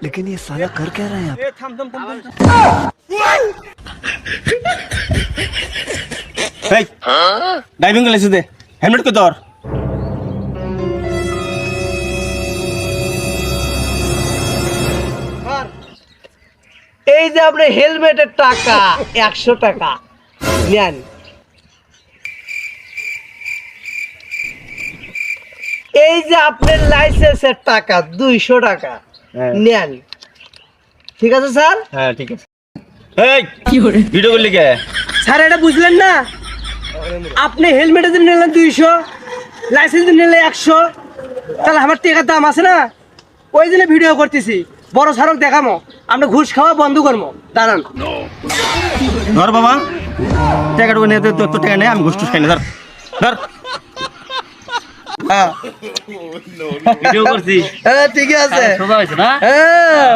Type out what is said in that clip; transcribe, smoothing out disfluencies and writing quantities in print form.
लेकिन ये साला कर क्या रहा है यहाँ पे? ড্রাইভিং লাইসেন্স দে, হেলমেট কই তোর? এই যে আপনার হেলমেটের টাকা 100 টাকা নেন। এই যে আপনার লাইসেন্সের টাকা 200 টাকা নেন। ঠিক আছে স্যার? হ্যাঁ ঠিক আছে। এই ভিডিও করলি কে? স্যার এটা বুঝলেন না, আপনি হেলমেটের জন্য নিলেন 200, লাইসেন্স নিলে 100, তাহলে আমার টাকার দাম আছে না? ওই জন্য ভিডিও করতেছি, বড় সারক দেখামো, আমরা ঘুষ খাওয়া বন্ধ করবো। দাঁড়ান। ধর বাবা, টাকাটুকু নিয়ে তোর টাকা নেই, আমি ঘুষ টুস খাই না। ধর ধর। হ্যাঁ ভিডিও করছি, হ্যাঁ ঠিক আছে। সোজা হয়েছে না? হ্যাঁ